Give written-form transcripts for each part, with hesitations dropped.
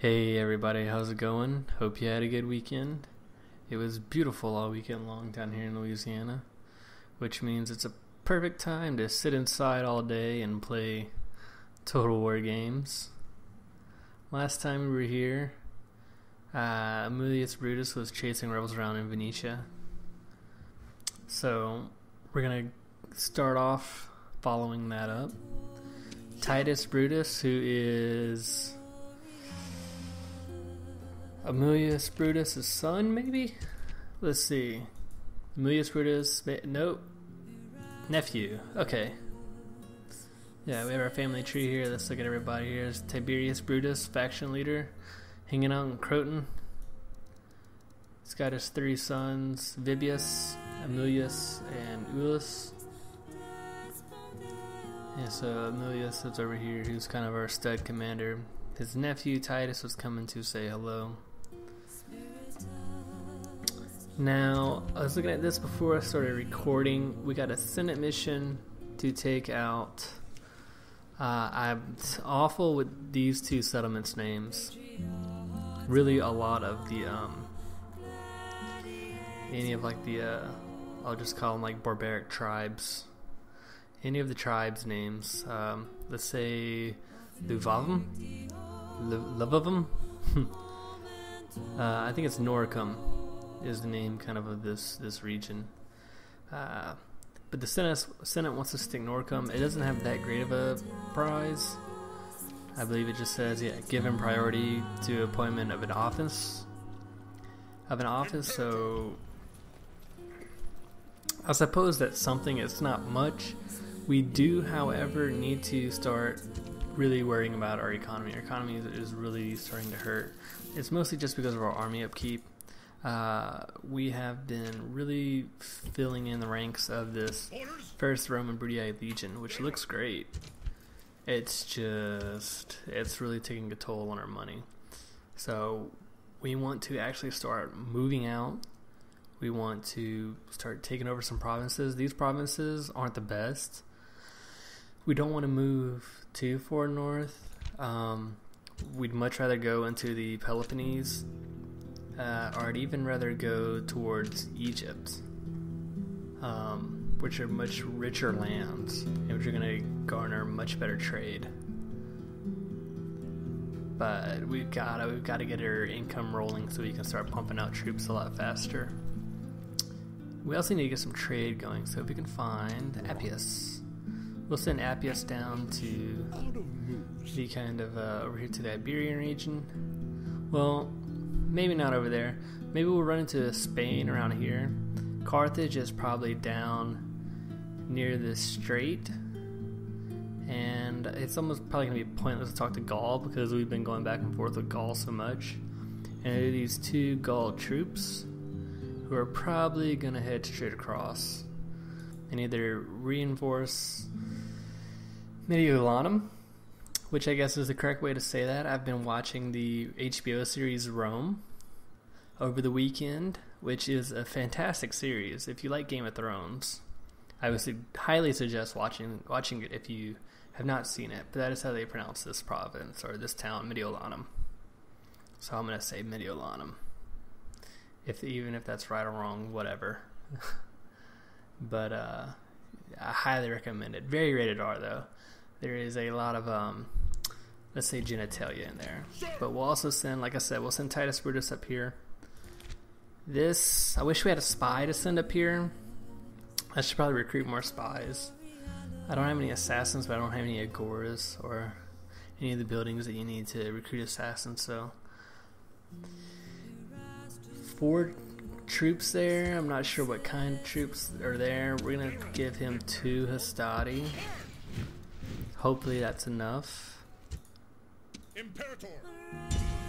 Hey everybody, how's it going? Hope you had a good weekend. It was beautiful all weekend long down here in Louisiana, which means it's a perfect time to sit inside all day and play Total War games. Last time we were here, Titus Brutus was chasing rebels around in Venetia. So we're going to start off following that up. Titus Brutus, who is Amulius Brutus' son, maybe? Let's see. Amulius Brutus, nope. Nephew, okay. Yeah, we have our family tree here. Let's look at everybody here. Here's Tiberius Brutus, faction leader, hanging out in Croton. He's got his three sons, Vibius, Amulius, and Ulus. Yeah, so Amulius is over here, who's kind of our stud commander. His nephew Titus was coming to say hello. Now, I was looking at this before I started recording. We got a Senate mission to take out. I'm awful with these two settlements' names. Really, a lot of the any of like the I'll just call them like barbaric tribes. Any of the tribes' names. Let's say Luvavum. I think it's Noricum is the name kind of this region. But the Senate wants to stick Noricum. It doesn't have that great of a prize. I believe it just says, give him priority to appointment of an office. So I suppose that's something. It's not much. We do, however, need to start really worrying about our economy. Our economy is really starting to hurt. It's mostly just because of our army upkeep. We have been really filling in the ranks of this First Roman Brutii Legion, which looks great. It's really taking a toll on our money. So we want to actually start moving out. We want to start taking over some provinces. These provinces aren't the best. We don't want to move too far north. We'd much rather go into the Peloponnese, or I'd even rather go towards Egypt, which are much richer lands, and which are going to garner much better trade. But we've got to get our income rolling so we can start pumping out troops a lot faster. We also need to get some trade going, so if we can find Appius. We'll send Appius down to the kind of over here to the Iberian region. Well, maybe not over there. Maybe we'll run into Spain around here. Carthage is probably down near this strait, and it's almost probably going to be pointless to talk to Gaul because we've been going back and forth with Gaul so much. And there are these two Gaul troops who are probably going to head straight across and either reinforce Mediolanum, which I guess is the correct way to say that. I've been watching the HBO series Rome over the weekend, which is a fantastic series. If you like Game of Thrones, I would highly suggest watching it if you have not seen it. But that is how they pronounce this province or this town, Mediolanum. So I'm going to say Mediolanum. Even if that's right or wrong, whatever. But I highly recommend it. Very rated R though. There is a lot of let's say genitalia in there. But we'll also send, like I said, we'll send Titus Brutus up here. I wish we had a spy to send up here. I should probably recruit more spies. I don't have any assassins, but I don't have any agoras or any of the buildings that you need to recruit assassins, so 4 troops there. I'm not sure what kind of troops are there. We're gonna give him 2 Hastati. Hopefully that's enough. Imperator,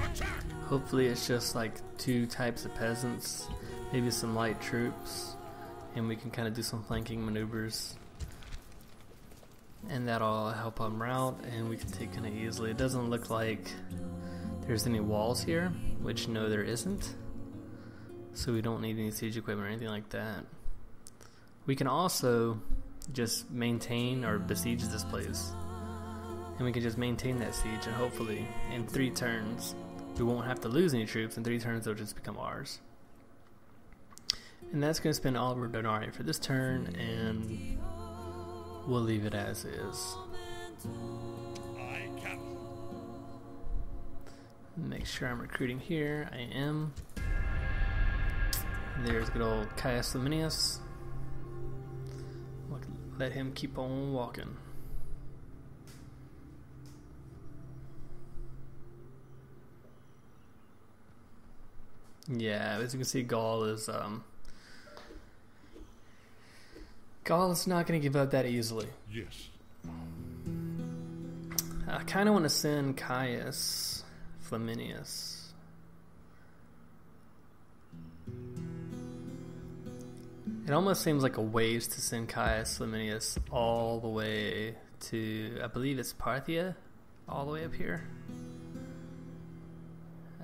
attack! Hopefully it's just like 2 types of peasants, maybe some light troops, and we can kind of do some flanking maneuvers, and that'll help them rout, and we can take kind of easily. It doesn't look like there's any walls here, which no, there isn't. So we don't need any siege equipment or anything like that. We can also just maintain or besiege this place. And we can just maintain that siege, and hopefully in 3 turns we won't have to lose any troops. In 3 turns, they'll just become ours. And that's going to spend all of our denarii for this turn, and we'll leave it as is. Make sure I'm recruiting here. I am. There's good old Caius Flaminius. Let him keep on walking. Yeah, as you can see, Gaul is not going to give up that easily. Yes. I kind of want to send Caius Flaminius. It almost seems like a waste to send Caius Flaminius all the way to, I believe it's Parthia, all the way up here.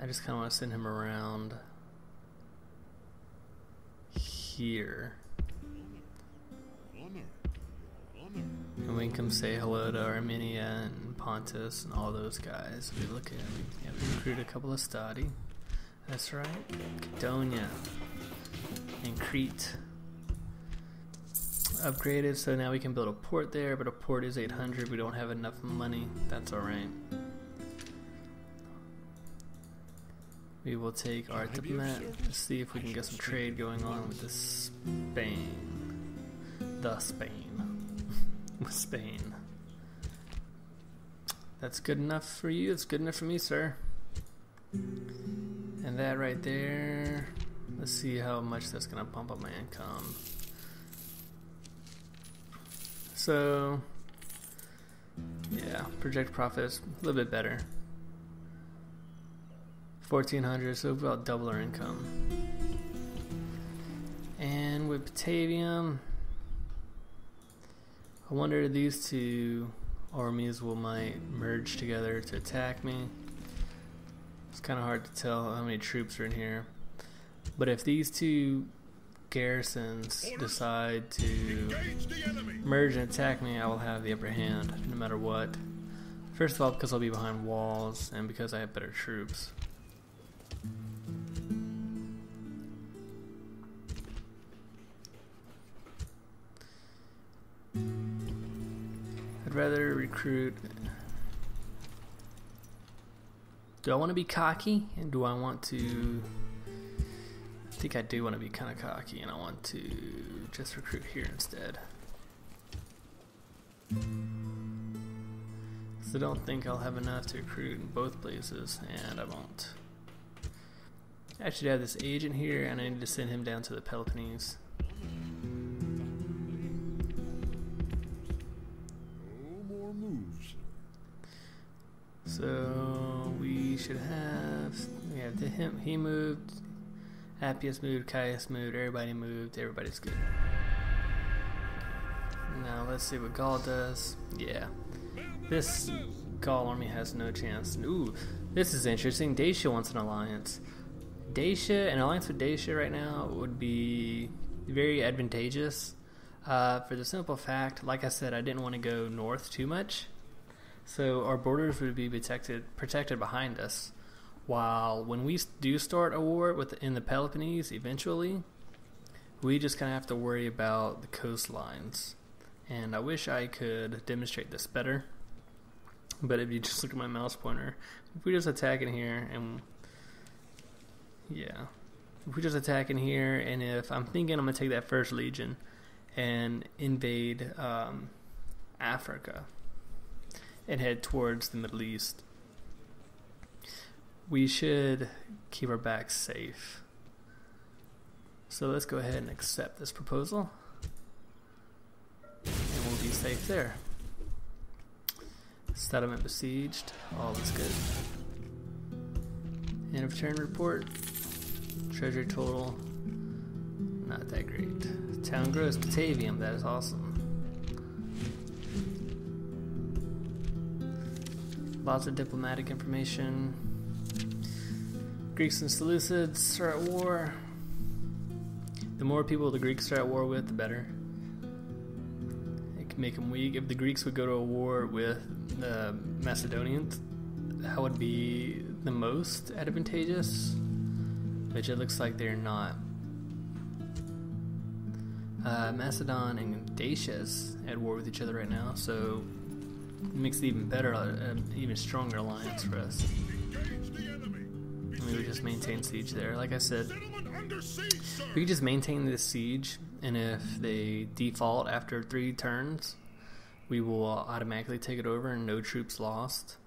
I just kind of want to send him around here. And we can come say hello to Armenia and Pontus and all those guys. We look at, we recruit a couple of Stadi. That's right. Macedonia and Crete. Upgraded, so now we can build a port there, but a port is 800. We don't have enough money. That's alright. We will take our diplomat. Let's see if we can get some trade going on with Spain. With Spain. That's good enough for you. It's good enough for me, sir. And that right there. Let's see how much that's going to bump up my income. So, yeah, project profits a little bit better. 1,400, so about double our income. And with Patavium, I wonder if these two armies might merge together to attack me. It's kind of hard to tell how many troops are in here. But if these two garrisons decide to merge and attack me, I will have the upper hand no matter what. First of all, because I'll be behind walls, and because I have better troops. I'd rather recruit. Do I want to be cocky, and do I want to? I think I do want to be kind of cocky, and I want to just recruit here instead. So I don't think I'll have enough to recruit in both places, and I won't. I should have this agent here, and I need to send him down to the Peloponnese. No more moves. So we should have. We have him. He moved. Appius moved, Caius moved, everybody moved, everybody's good. Now let's see what Gaul does. Yeah. This Gaul army has no chance. Ooh, this is interesting. Dacia wants an alliance. An alliance with Dacia right now would be very advantageous. For the simple fact, like I said, I didn't want to go north too much. So our borders would be protected behind us. While when we do start a war in the Peloponnese, eventually, we just kind of have to worry about the coastlines. And I wish I could demonstrate this better. But if you just look at my mouse pointer, if we just attack in here, and yeah, if we just attack in here, and if I'm thinking I'm going to take that first legion and invade Africa and head towards the Middle East, we should keep our backs safe. So let's go ahead and accept this proposal, and we'll be safe there. Settlement besieged, all is good. End of turn report. Treasury total, not that great. Town gross, Patavium, that is awesome. Lots of diplomatic information. Greeks and Seleucids are at war. The more people the Greeks are at war with, the better. It can make them weak. If the Greeks would go to a war with the Macedonians, that would be the most advantageous, which it looks like they're not. Macedon and Dacia is at war with each other right now, so it makes it even better, even stronger alliance for us. And we would just maintain siege there. Like I said, we could just maintain this siege, and if they default after 3 turns, we will automatically take it over and no troops lost.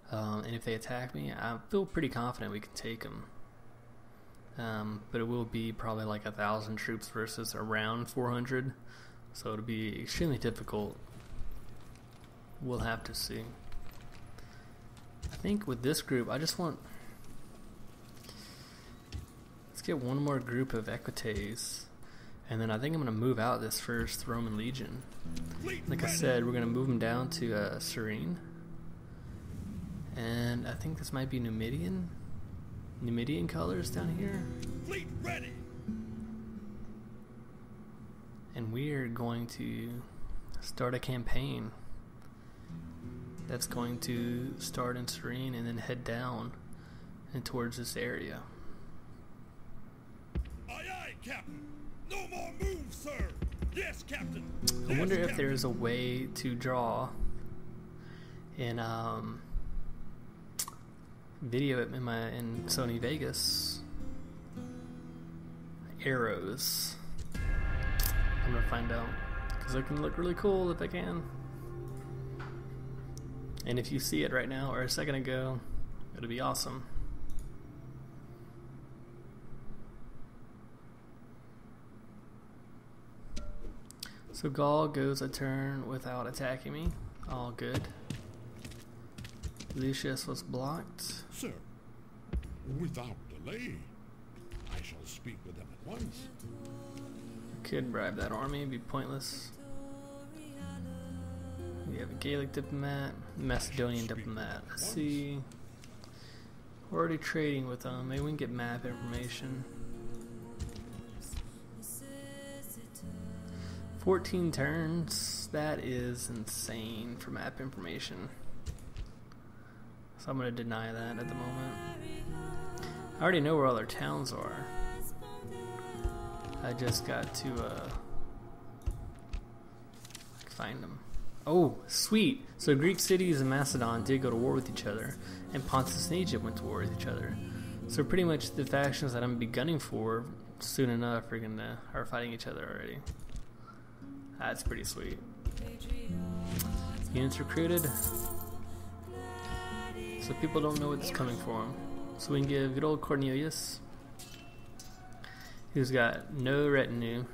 And if they attack me, I feel pretty confident we can take them. But it will be probably like 1,000 troops versus around 400, so it'll be extremely difficult. We'll have to see. I think with this group, I just want... Let's get one more group of Equites, and then I think I'm going to move out this first Roman Legion. Like I said, we're going to move them down to Cyrene. And I think this might be Numidian colors down here. Fleet ready. And we are going to start a campaign that's going to start in Cyrene and then head down and towards this area. Aye, aye, Captain. No more moves, sir. Yes, Captain. I wonder if there's a way to draw in video in Sony Vegas arrows. I'm gonna find out, because it can look really cool if I can. And if you see it right now or a second ago, it'll be awesome. So Gaul goes a turn without attacking me. All good. Lucius was blocked. Sir, without delay, I shall speak with them at once. Could bribe that army, it'd be pointless. We have a Gaelic diplomat, Macedonian diplomat. Let's see. We're already trading with them. Maybe we can get map information. 14 turns. That is insane for map information. So I'm going to deny that at the moment. I already know where all their towns are. I just got to find them. Oh, sweet! So Greek cities and Macedon did go to war with each other, and Pontus and Egypt went to war with each other. So pretty much the factions that I'm gonna be gunning for soon enough are fighting each other already. That's pretty sweet. Units recruited. So people don't know what's coming for them. So we can give good old Cornelius, who's got no retinue.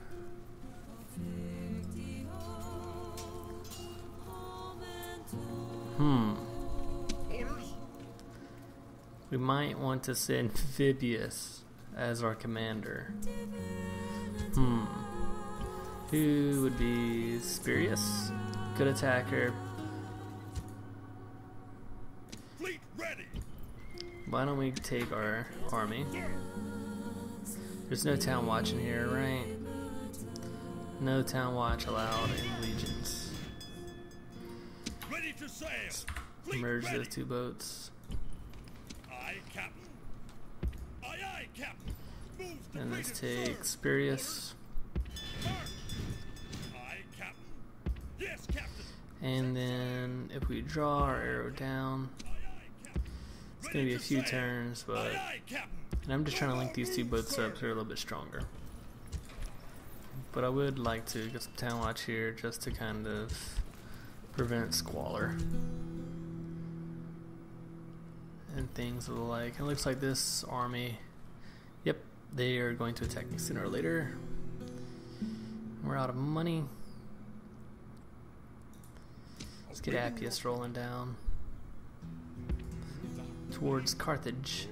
We might want to send Amphibius as our commander. Who would be Spurius? Good attacker. Fleet ready. Why don't we take our army? There's no town watch in here, right? No town watch allowed in legions. Ready to sail. Fleet Merge ready. those 2 boats. Aye, Captain. Aye, aye, Captain. Moves And let's completed, take sir. Spurius. March. Aye, Captain. Yes, Captain. And then if we draw our arrow down, Aye, aye, Captain. it's going to be a Ready few to sail. turns, but Aye, aye, Captain. and I'm just trying to link these 2 boats up so they're a little bit stronger. But I would like to get some town watch here just to kind of prevent squalor and things of the like. It looks like this army, yep, they are going to attack me sooner or later. We're out of money. Let's get Appius rolling down towards Carthage.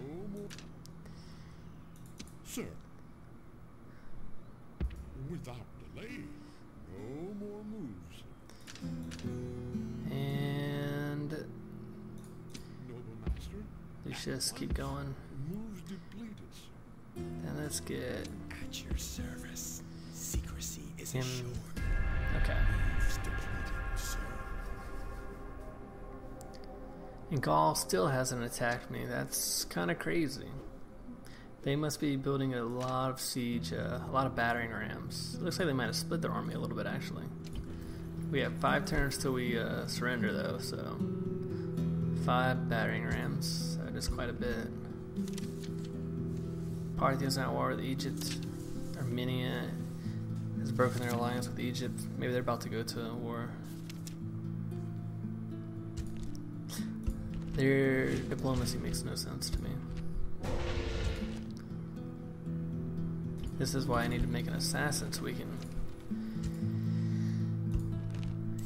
Sir, without delay, no more moves. And Noble master, Lucius, keep going. moves depleted. And let's get At your service. Secrecy is him. assured. Okay. Moves depleted, sir. And Gaul still hasn't attacked me. That's kind of crazy. They must be building a lot of siege, a lot of battering rams. Looks like they might have split their army a little bit, actually. We have 5 turns till we surrender, though, so 5 battering rams. That is quite a bit. Parthia's at war with Egypt. Armenia has broken their alliance with Egypt. Maybe they're about to go to war. Their diplomacy makes no sense to me. This is why I need to make an assassin so we can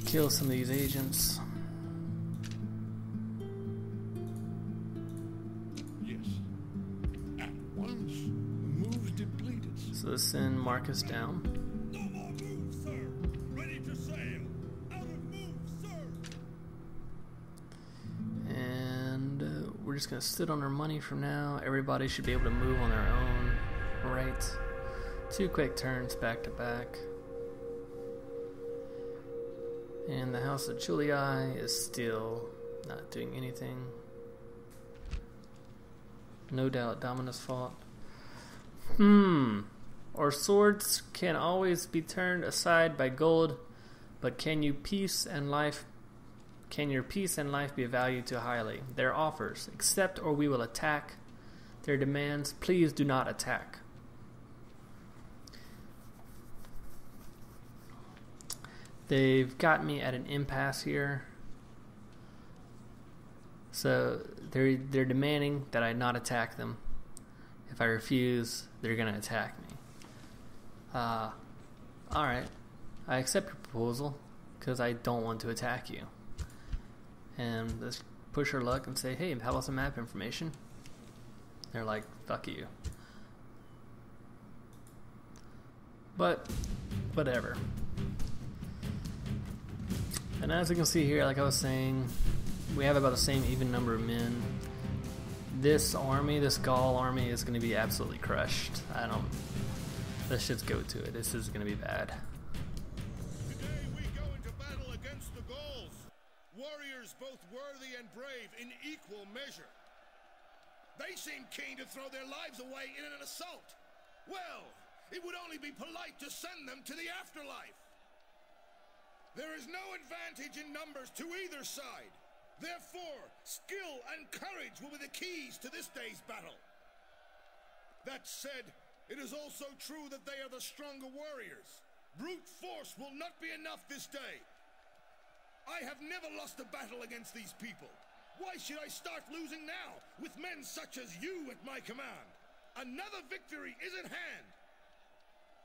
kill some of these agents. Yes. At once, moves depleted. So let's send Marcus down. No more moves, sir. Ready to sail. Out of moves, sir. And we're just gonna sit on our money from now. Everybody should be able to move on their own right. 2 quick turns back to back. And the House of Julii is still not doing anything. No doubt Dominus fought. Our swords can always be turned aside by gold, but can your peace and life be valued too highly? Their offers, accept or we will attack. Their demands, please do not attack. They've got me at an impasse here. So they're demanding that I not attack them. If I refuse, they're gonna attack me. Alright. I accept your proposal because I don't want to attack you. And let's push our luck and say, hey, how about some map information? They're like, fuck you. But whatever. And as you can see here, like I was saying, we have about the same even number of men. This army, this Gaul army, is going to be absolutely crushed. Let's just go to it. This is going to be bad. Today we go into battle against the Gauls. Warriors both worthy and brave in equal measure. They seem keen to throw their lives away in an assault. Well, it would only be polite to send them to the afterlife. There is no advantage in numbers to either side. Therefore, skill and courage will be the keys to this day's battle. That said, it is also true that they are the stronger warriors. Brute force will not be enough this day. I have never lost a battle against these people. Why should I start losing now, with men such as you at my command? Another victory is at hand.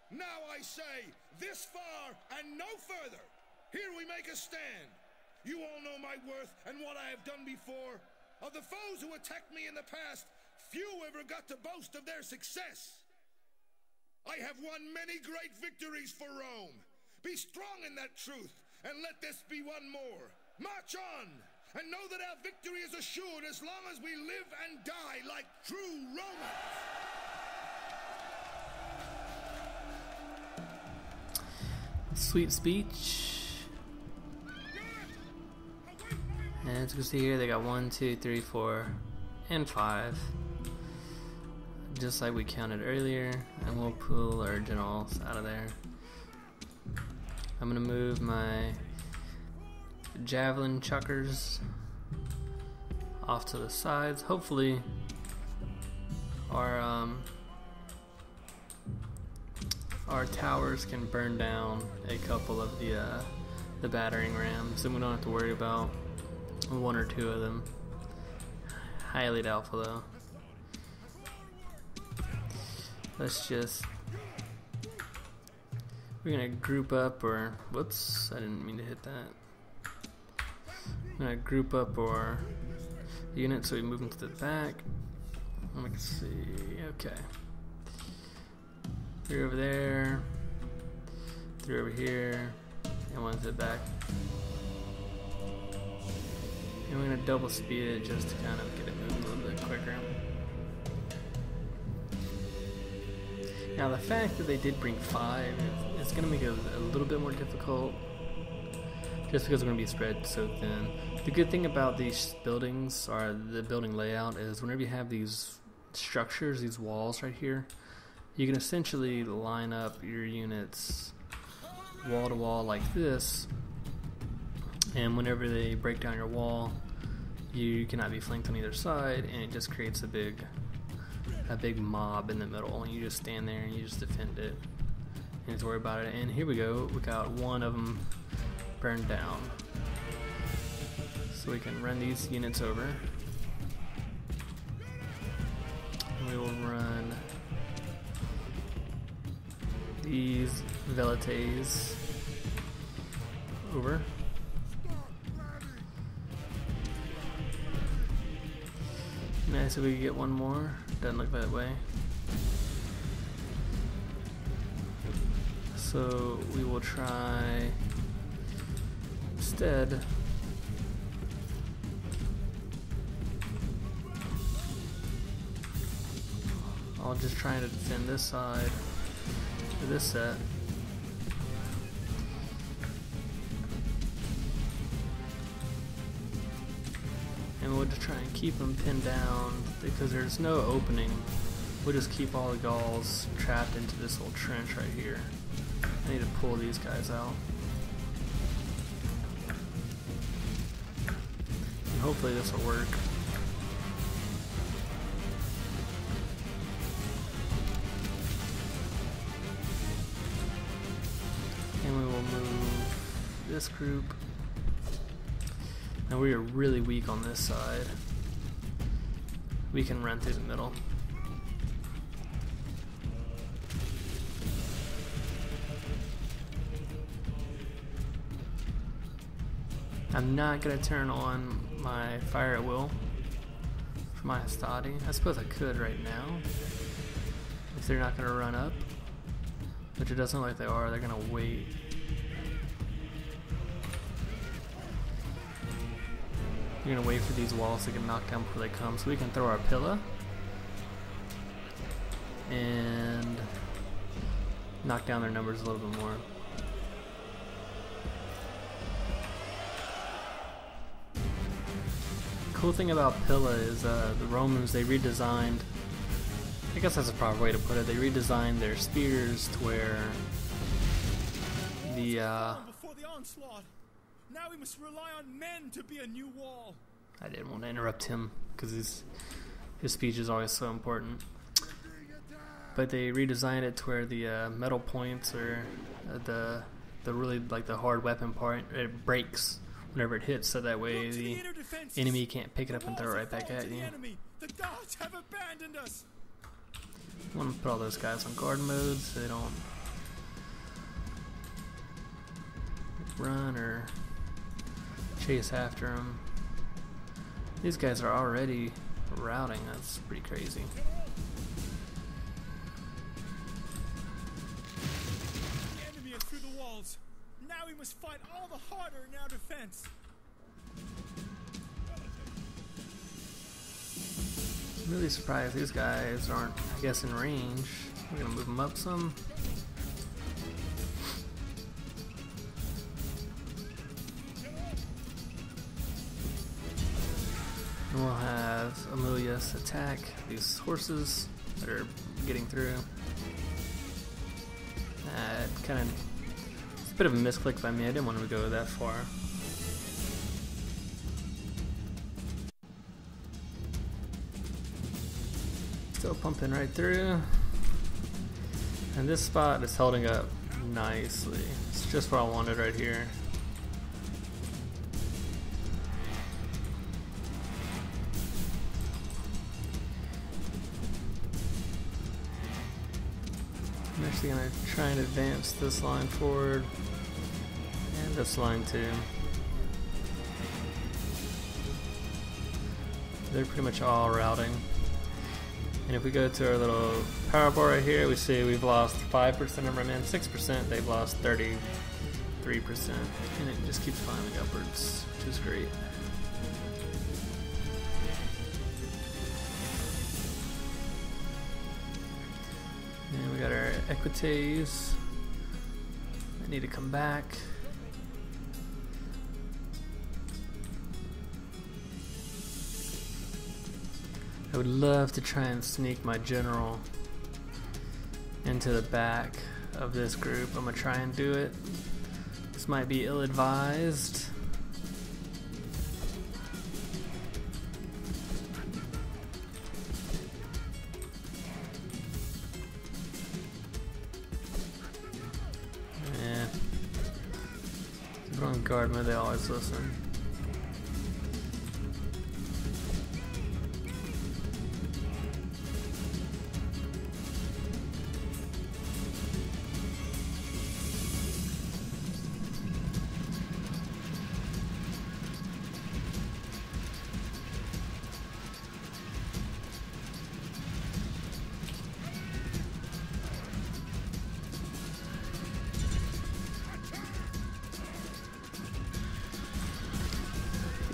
Now I say, this far and no further. Here we make a stand. You all know my worth and what I have done before. Of the foes who attacked me in the past, few ever got to boast of their success. I have won many great victories for Rome. Be strong in that truth, and let this be one more. March on, and know that our victory is assured as long as we live and die like true Romans. Sweet speech. And as you can see here, they got 1, 2, 3, 4, and 5. Just like we counted earlier. And we'll pull our generals out of there. I'm gonna move my javelin chuckers off to the sides. Hopefully our towers can burn down a couple of the battering rams, and we don't have to worry about 1 or 2 of them. Highly doubtful though. We're gonna group up, or whoops, I didn't mean to hit that. I'm gonna group up our units so we move them to the back. Let's see, okay. 3 over there, 3 over here, and 1 to the back. And we're going to double speed it just to kind of get it moving a little bit quicker. Now the fact that they did bring 5 is going to make it a little bit more difficult. just because we're going to be spread so thin. The good thing about these buildings, or the building layout, is whenever you have these structures, these walls right here, you can essentially line up your units wall to wall like this, and whenever they break down your wall, you cannot be flanked on either side, and it just creates a big mob in the middle, and you just stand there and you just defend it. You need to worry about it. And here we go, we got one of them burned down, so we can run these units over. And we will run these velites over. Nice, if we could get one more. Doesn't look that way. So we will try instead I'll just try to defend this side for this set. And we'll just try and keep them pinned down because there's no opening. We'll just keep all the Gauls trapped into this little trench right here. I need to pull these guys out. And hopefully this will work. And we will move this group. Now we are really weak on this side. We can run through the middle. I'm not going to turn on my fire at will for my Hastati. I suppose I could right now if they're not going to run up, which it doesn't look like they are. They're going to wait. We're going to wait for these walls to get knocked down before they come, so we can throw our pillar and knock down their numbers a little bit more. Cool thing about Pilla is the Romans, they redesigned, I guess that's a proper way to put it, they redesigned their spears to where the before the onslaught. Now we must rely on men to be a new wall. I didn't want to interrupt him because his speech is always so important. But they redesigned it to where the metal points or the really like the hard weapon part, it breaks whenever it hits, so that way the enemy can't pick it up and throw it right back at you. The gods have abandoned us. I want to put all those guys on guard mode so they don't run or chase after them. These guys are already routing, that's pretty crazy. The enemy is through the walls. Now we must fight all the harder in our defense. I'm really surprised these guys aren't, I guess, in range. We're gonna move them up some. And we'll have Amulius attack these horses that are getting through. It's a bit of a misclick by me. I didn't want to go that far. Still pumping right through. And this spot is holding up nicely. It's just what I wanted right here. I'm actually going to try and advance this line forward and this line too. They're pretty much all routing. And if we go to our little power bar right here, we see we've lost 5% of our men, 6%, they've lost 33%. And it just keeps climbing upwards, which is great. And we got our equites. I need to come back. I would love to try and sneak my general into the back of this group. I'm gonna try and do it. This might be ill-advised. Yeah. Keep it on guard mode, they always listen.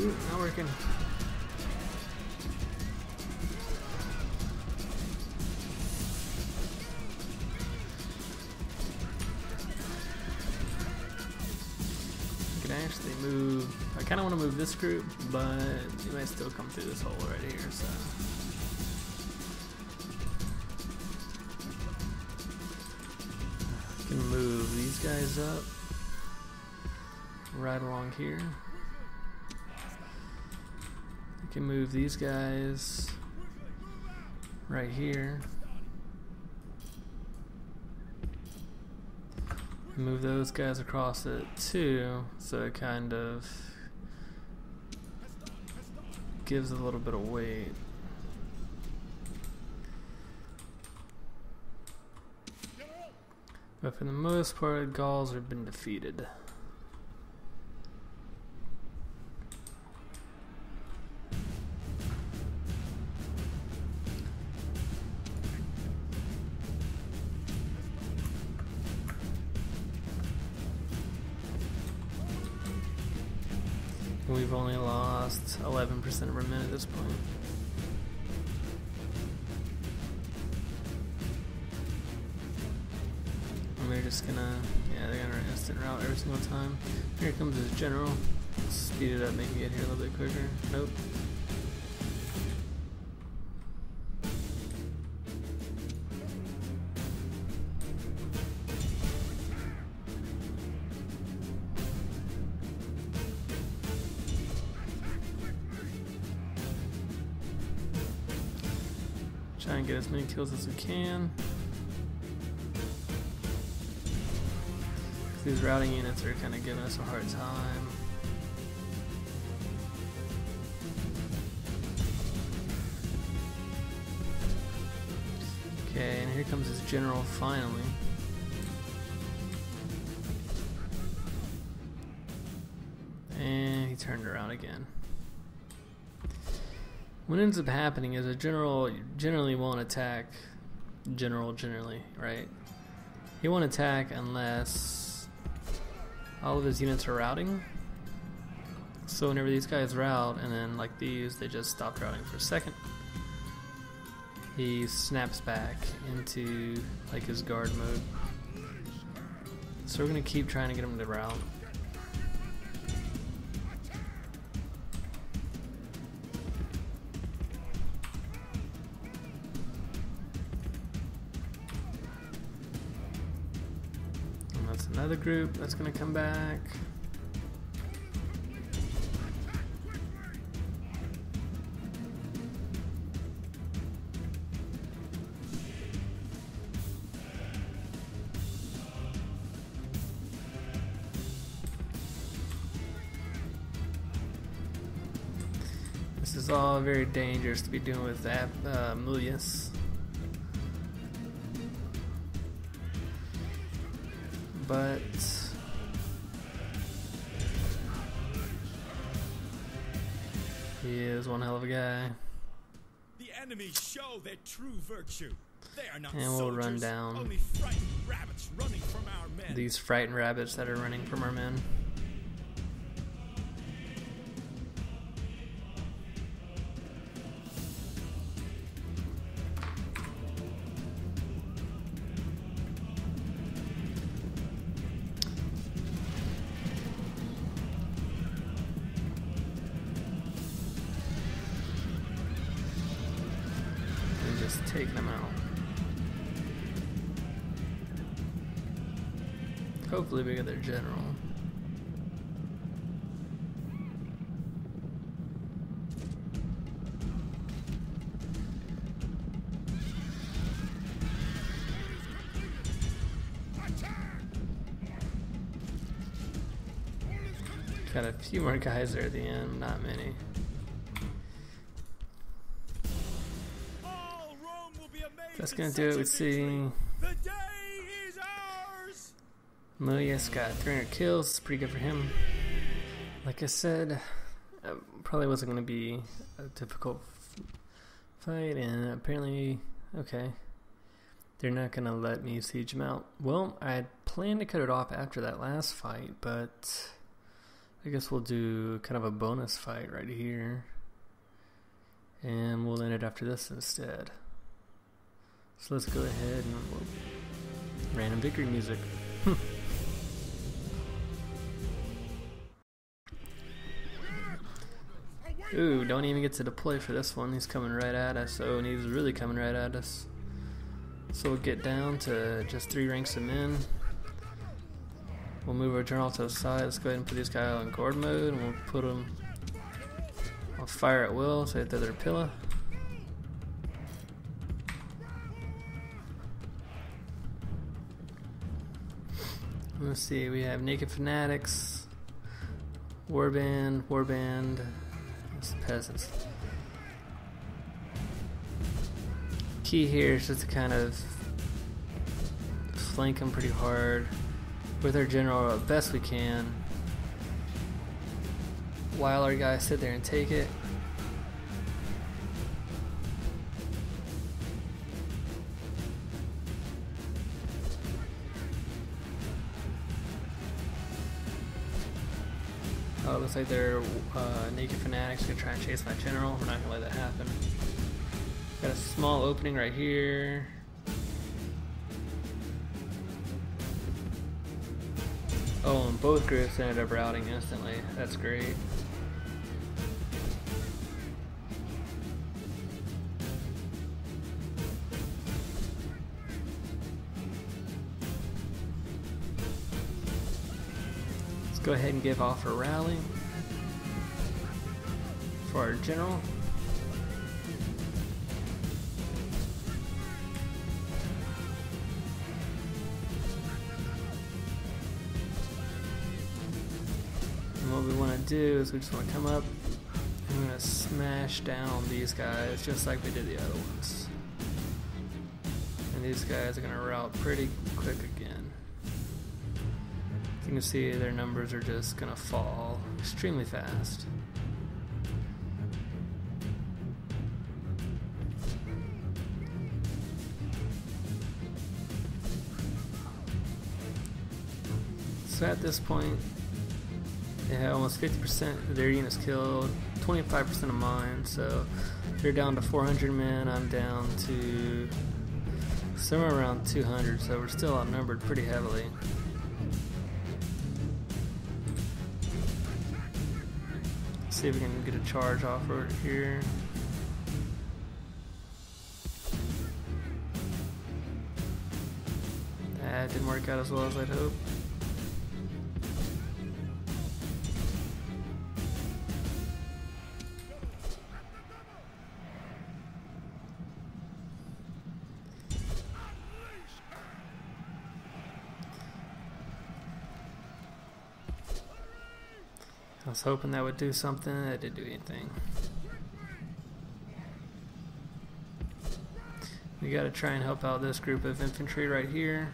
Ooh, not working. I can actually move. I kind of want to move this group, but you might still come through this hole right here, so. I can move these guys up right along here. Can move these guys right here. Move those guys across it too, so it kind of gives a little bit of weight. But for the most part, Gauls have been defeated. We've only lost 11% of our men at this point. And we're just gonna, yeah, they're gonna instant route every single time. Here comes his general. Speed it up, make it get here a little bit quicker. Nope. Try and get as many kills as we can. These routing units are kind of giving us a hard time. Okay, and here comes his general finally. And he turned around again. What ends up happening is a general generally won't attack generally, right? He won't attack unless all of his units are routing. So whenever these guys route, and then like these, they just stopped routing for a second, he snaps back into like his guard mode. So we're gonna keep trying to get him to route. Another group that's going to come back. This is all very dangerous to be doing with Amulius. But he is one hell of a guy. The enemy show their true virtue. They are not and we'll soldiers, run down only frightened rabbits running from our men. These frightened rabbits that are running from our men. just taking them out. Hopefully we get their general. Got a few more guys there at the end, not many. That's gonna do it. We see Amulius got 300 kills. It's pretty good for him. Like I said, probably wasn't gonna be a difficult fight, and apparently, okay, they're not gonna let me siege him out. Well, I had planned to cut it off after that last fight, but I guess we'll do kind of a bonus fight right here, and we'll end it after this instead. So let's go ahead and random victory music. Ooh, don't even get to deploy for this one. He's coming right at us. Oh, and he's really coming right at us. So we'll get down to just 3 ranks of men. We'll move our general to the side. Let's go ahead and put these guys on guard mode, and we'll put them on fire at will so that they're pillar. Let's see, we have Naked Fanatics, Warband, it's peasants. Key here is just to kind of flank them pretty hard with our general as best we can, while our guys sit there and take it. Oh, it looks like they're Naked Fanatics gonna try and chase my general. We're not gonna let that happen. Got a small opening right here. Oh, and both groups ended up routing instantly. That's great. Let's go ahead and give off a rally for our general. What we want to do is we just want to come up and we're going to smash down these guys just like we did the other ones. And these guys are going to rout pretty quick again. You can see their numbers are just going to fall extremely fast. So at this point, they have almost 50% of their units killed, 25% of mine, so they're down to 400 men, I'm down to somewhere around 200, so we're still outnumbered pretty heavily. Let's see if we can get a charge off over here. That didn't work out as well as I'd hoped. I was hoping that would do something. That didn't do anything. We gotta try and help out this group of infantry right here.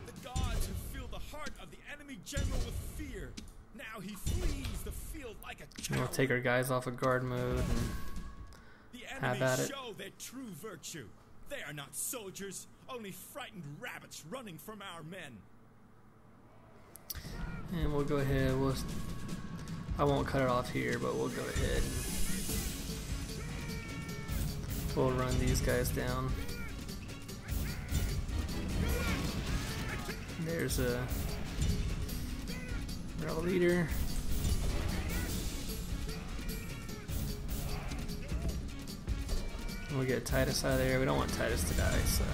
The gods have filled the heart of the enemy general with fear. Now he flees the field like a coward. We'll take our guys off of guard mode and The have enemy at it. show their true virtue. They are not soldiers, only frightened rabbits running from our men. And we'll go ahead. I won't cut it off here, but we'll go ahead. We'll run these guys down. There's a rebel leader. We'll get Titus out of there. We don't want Titus to die, so.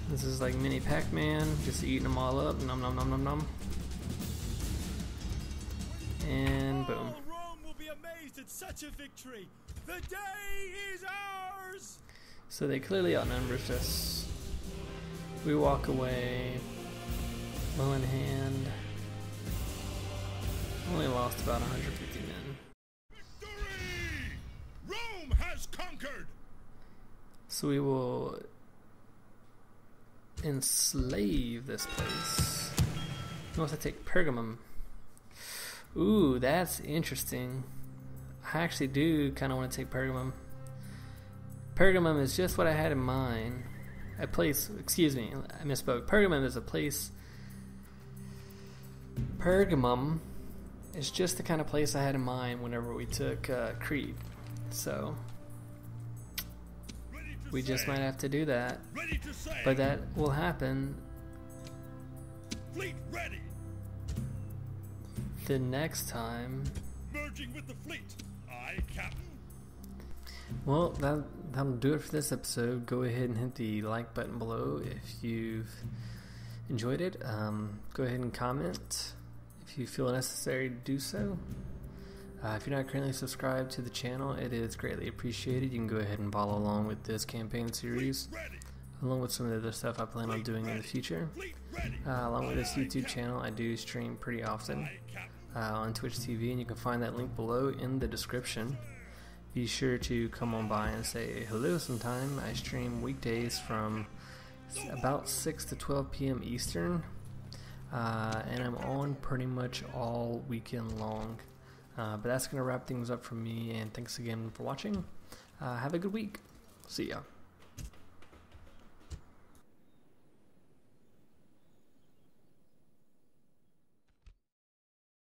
This is like mini Pac-Man, just eating them all up. Nom nom nom nom nom. And boom. Rome will be amazed at such a victory. The day is ours. So they clearly outnumbered us. We walk away, bow in hand. Only lost about 150 men. Victory! Rome has conquered! So we will enslave this place. We want to take Pergamum. Ooh, that's interesting. I actually do kind of want to take Pergamum. Pergamum is just what I had in mind. A place, excuse me, I misspoke. Pergamum is a place. Pergamum is just the kind of place I had in mind whenever we took Crete. So we just might have to do that. Ready to sail. But that will happen Fleet ready. the next time. Merging with the fleet. Aye, Captain. Well, that'll do it for this episode. Go ahead and hit the like button below if you've enjoyed it. Go ahead and comment if you feel necessary to do so. If you're not currently subscribed to the channel, it is greatly appreciated. You can go ahead and follow along with this campaign series, along with some of the other stuff I plan on doing in the future. Along with this YouTube channel, I do stream pretty often on Twitch TV, and you can find that link below in the description. Be sure to come on by and say hello sometime. I stream weekdays from about 6 to 12 p.m. Eastern, and I'm on pretty much all weekend long. But that's going to wrap things up from me, and thanks again for watching. Have a good week. See ya.